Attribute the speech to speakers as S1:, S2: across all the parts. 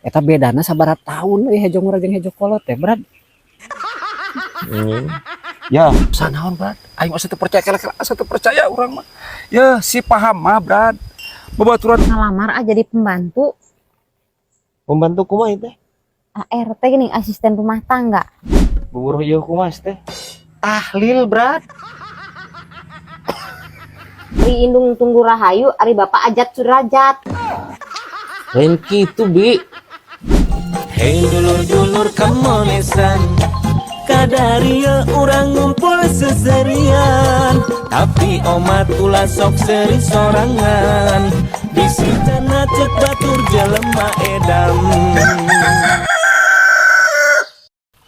S1: Eta bedana sabaraha taun hejo ngurang jeung hejo kolot teh, Brad.
S2: Ya, sanaon, Brad? Aing asa teu percaya kala-kala asa teu percaya urang mah. Ya, si paham mah, Brad. Babaturan
S3: Ngelamar aja jadi pembantu
S2: pembantu kumaha teh?
S3: ART gini, asisten rumah tangga.
S2: Buburuh ieu kumaha teh? Tahlil, Brad.
S3: Di Indung Tunggu Rahayu ari bapak ajat surajat.
S2: Lain kitu, Bi.
S4: Hei dulur-dulur kemonesan, kadaria urang ngumpul seserian, tapi omat ulah sok seri sorangan, bisitana cek batur jelema edam.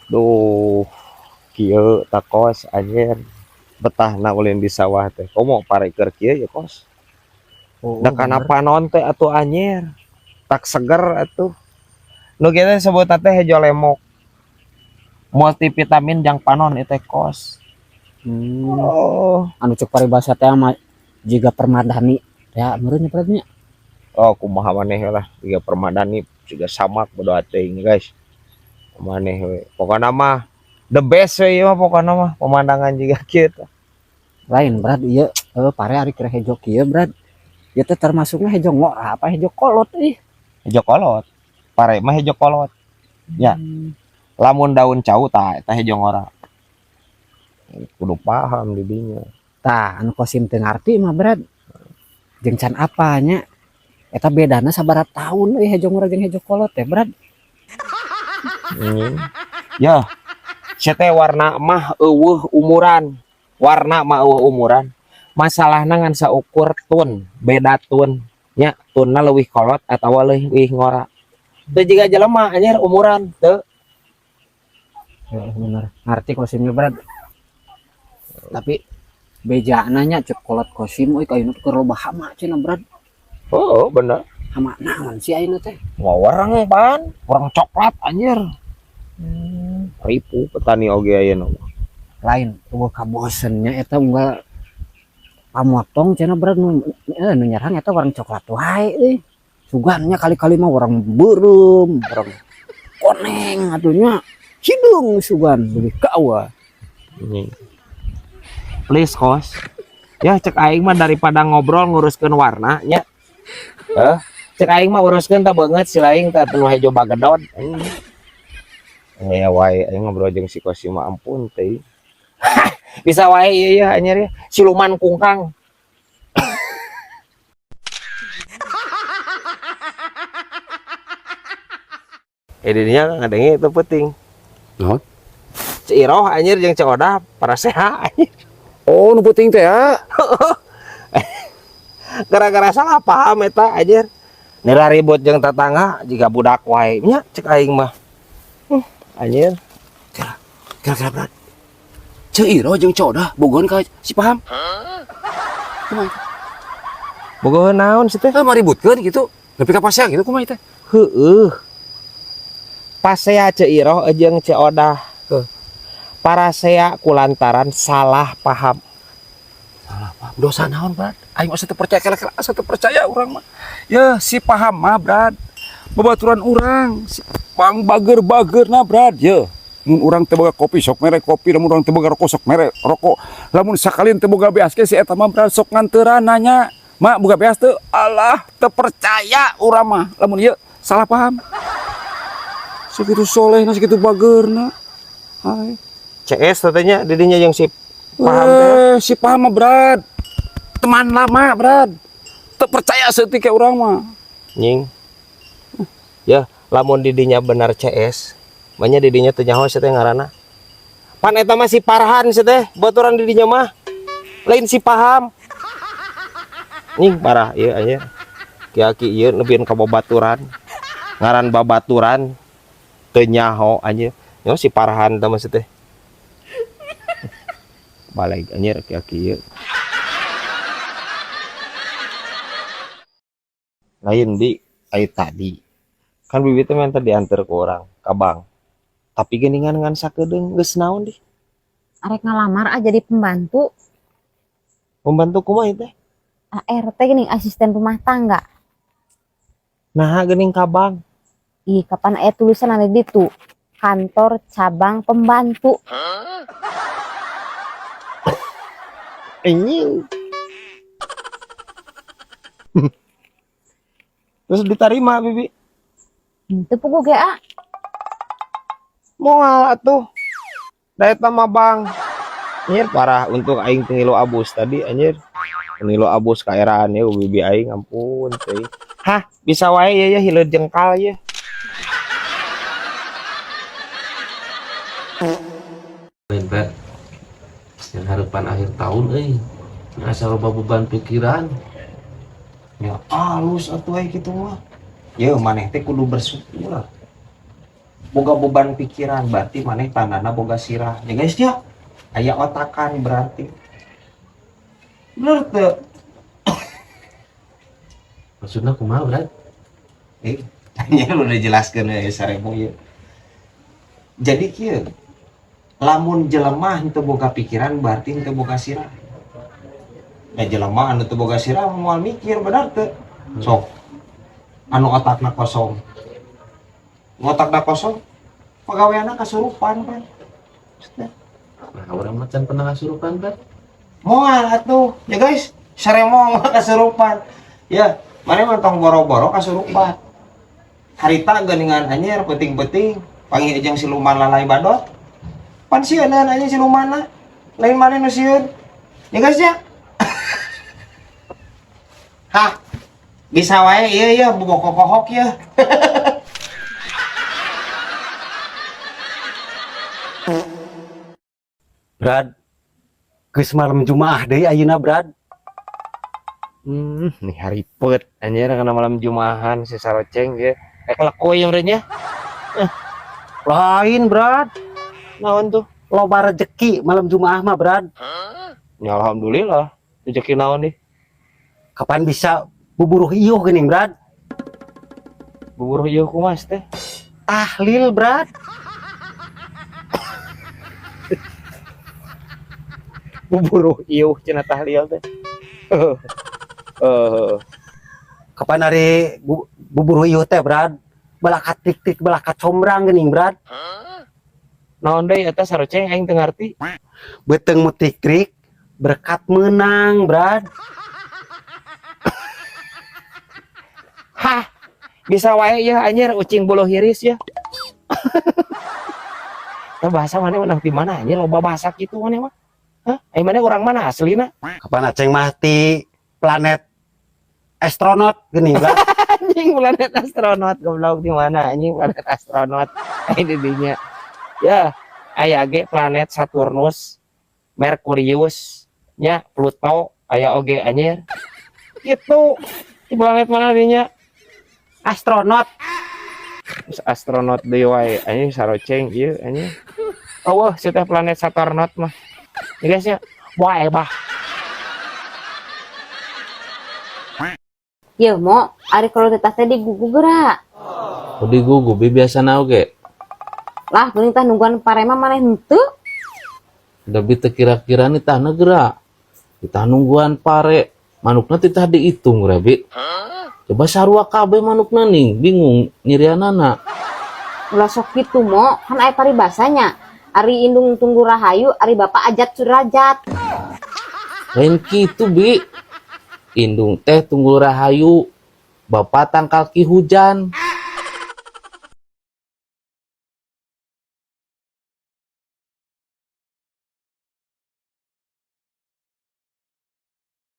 S2: Duh, kieu takos anjir. Betahna ulin di sawah teh. Komo pareker kieu ya, Kos. Da kana panon teh atuh anjir. Tak seger atuh. Nu kieu teh sebutna teh hejo lemok. Multivitamin jang panon itu Kos. Oh,
S1: Anu cek paribasa teh mah jiga permadani. Ya, meureun Brad nya.
S2: oh kumaha maneh lah, tiga permadani juga samak bodo teuing guys. Maneh we. Pokona mah the best we ieu mah pokona mah pemandangan juga kieu.
S1: Lain Brad ieu pare ari kira hejo kieu Brad. Ieu teh termasukna hejo ngora apa hejo kolot ih.
S2: Hejo kolot. Pare mah hejo kolot. Ya. Lamun daun cau tah eta hejo ngora. Kudu paham di dinya.
S1: Tah anu kosim teu ngarti mah Brad. Jeung can apanya? Eta bedana sabaraha taun hejo ngora jeung hejo kolot teh Brad.
S2: Ya. Sia teh warna mah eueuh umuran. Warna mah eueuh umuran. Masalahna ngan saukur tun, beda tun. Nya tunna leuwih kolot atawa leuwih ngora. Teu jiga jelema anjir umuran teu.
S1: Bener. Ngarti kosimnya Brad. Tapi beja nanya cek kolot kosim euy kayuna keur loba hama cenah Brad.
S2: Oh, bener.
S1: Hama naon sih ayeuna teh?
S2: Wah, warang pan, warang coklat anjir. Ripu petani oge ayeuna.
S1: Lain eueuh kabosennya eta unggal pamotong cenah Brad nu nyerang eta warna coklat wae euy. Sugannya kali-kali mah warang beureum, warang koneng atunya. Hidung sugan lebih kawa.
S2: Please Kos. Ya cek aing mah daripada ngobrol nguruskeun warna nya. Cek aing mah uruskeun tah beungeut si laing tah teu hejo bagedon. Ya wae aing ngobrol jeung si Kos mah ampun teh. Bisa wae ieu ya anjir ya. Siluman kungkang. Edinya ngadenge itu penting.
S5: Naon?
S2: Cik Iroh anjir jeung Cik Odah para sehat anjir.
S5: Oh, nu penting teh ya.
S2: Gara-gara salah paham eta anjir. Nira ribut jeung tetangga jika budak wae nya cek aing mah. Anjir.
S5: Kira-kira Brad. Ceu Iro jeung Codah bogohan ka si paham.
S2: Bogoheun naon sih teh?
S5: Maributkeun gitu. Nepi ka pasea gitu kumaha teh?
S2: Heueuh. Pasea Cik Iroh jeung Cik Odah. Parasea kulantaran salah paham.
S5: Salah paham. Dosa naon, Brad?
S2: Aing asa teu percaya kala-kala asa teu percaya urang mah. Ya si paham mah Brad. Babaturan urang si pang bager-bageurna Brad ya. Mun urang teu boga kopi sok mere kopi, lamun urang teu boga rokok sok mere rokok. Lamun sakalian teu boga beas ge si eta mah Brad sok nganteuran nanya. Mak boga beas teu? Alah teu percaya urang mah. Lamun ieu salah paham. Segitu solehna segitu bageurna. Hai. CS katanya didinya yang si paham teh. Si paham mah Brad. Teman lama Brad. Teu percaya seutik urang mah. Nying. Ya, lamun didinya benar CS, banyak didinya teu nyaho teh ngaranna. Pan eta mah si Parhan teh, baturan didinya mah. Lain si paham. Nying parah ieu anjir. Ki-aki ieu nebieun ka babaturan. Ngaran babaturan teu nyaho anjir. Nyaho si Parhan teh mah teh. Balik anjir ki-aki ieu. Lain di ai tadi. Kan bibit teh minta diantar ke orang ka bank. Tapi geningan ngan sakedeung geus naon di?
S3: Arek ngalamar aja jadi pembantu
S2: Pembantu kumaha teh?
S3: ART gini, asisten rumah tangga.
S2: Nah geuning ka bank.
S3: Ih, kapan aya tulisan ada ditu? Kantor cabang pembantu.
S6: Anjing. Terus diterima bibi.
S3: Itu pugu GA.
S6: Moal atuh. Daet nama bang. Anjir parah untuk aing pengilu abus tadi anjir. Pengilu abus kaeraan ya bibi aing ampun teh. Hah, bisa wae ya hileud jengkal ya.
S7: Berat yang harapan akhir tahun asal loba beban pikiran
S6: Ya alus atuh aya kitu mah. Ya maneh teh kudu bersyukur. Boga beban pikiran berarti maneh tandana boga sirah. Ya guys ya. Aya otakan berarti. Bener teu?
S7: maksudnya kumaha berat
S6: Tanya lu udah jelaskan ya saremo ya. Jadi kieu. Lamun jelema henteu boga pikiran berarti henteu boga sirah. Ya jelema anu teu boga sirah moal mikir benar teu? Sok. Anu otakna kosong. Otakna kosong. Pagaweana kasurupan kan.
S7: nah orang macan pernah kasurupan berat
S6: Moal atuh. Ya guys, saremo mah kasurupan. Ya, mane mantong boro-boro kasurupan. Harita geuningan anyar penting-penting. Panggil jeung siluman lalai badot. Pan sieunan anjing silumana. Lain maneh nu sieun. Ya guys ya. Hah. Bisa wae ieu bobok-bobok ya.
S8: Brad, geus malam Jumaah deui ayeuna Brad.
S6: Nih hari pet anjir karena malam Jumaahan si Saroceng ge. Leko yang nya.
S8: Lain Brad,
S6: Naon tuh?
S8: loba rezeki malam Jumaah mah Brad.
S6: Ya alhamdulillah. Rezeki naon nih?
S8: Kapan bisa buburuh ieuh geuning Brad?
S6: Buburuh ieu kumas teh.
S8: Tahlil Brad.
S6: Buburuh ieu cenah tahlil teh.
S8: Kapan hari buburuh ieuh teh Brad? Balakat tik-tik balakat sombrang geuning Brad.
S6: Naon deui eta Saroceng aing teu ngarti.
S8: Beteung mutik-tik berkat menang Brad.
S6: Hah. Bisa wae ya anjir ucing bulu hiris ya. Tah bahasa mana menang di mana anjir loba bahasa kitu maneh mah. Hah? Ai maneh urang mana aslina?
S8: Kapan aceng mah ti planet astronot geuning Brad.
S6: Anjing planet astronot goblok di mana anjing planet astronot. Ini dinya. Ya, aya ge planet Saturnus, Merkurius, nya Pluto, aya oge anjir. Gitu. Di planet mana dinya?
S8: Astronot.
S6: Terus astronot deui wae anjing Saroceng ieu anjing. Oh, si teh planet Saturnot mah. Ya guys ya. Wae bah.
S3: Ye mo, ari kalau teteh teh digugu geura.
S7: di gugu biasa oge
S3: Lah, geuning tah nungguan parema maneh henteu.
S7: tapi teu kira-kira nih tah geura kita nungguan pare manukna teh tah dihitung Rabi coba sarua kabeh manukna nih bingung nyirianana
S3: Ulah sok kitu mo, kan aya paribasanya. Ari indung tunggu rahayu, ari bapak ajat surajat.
S7: lain kitu Bi indung teh tunggu rahayu bapak tangkal ki hujan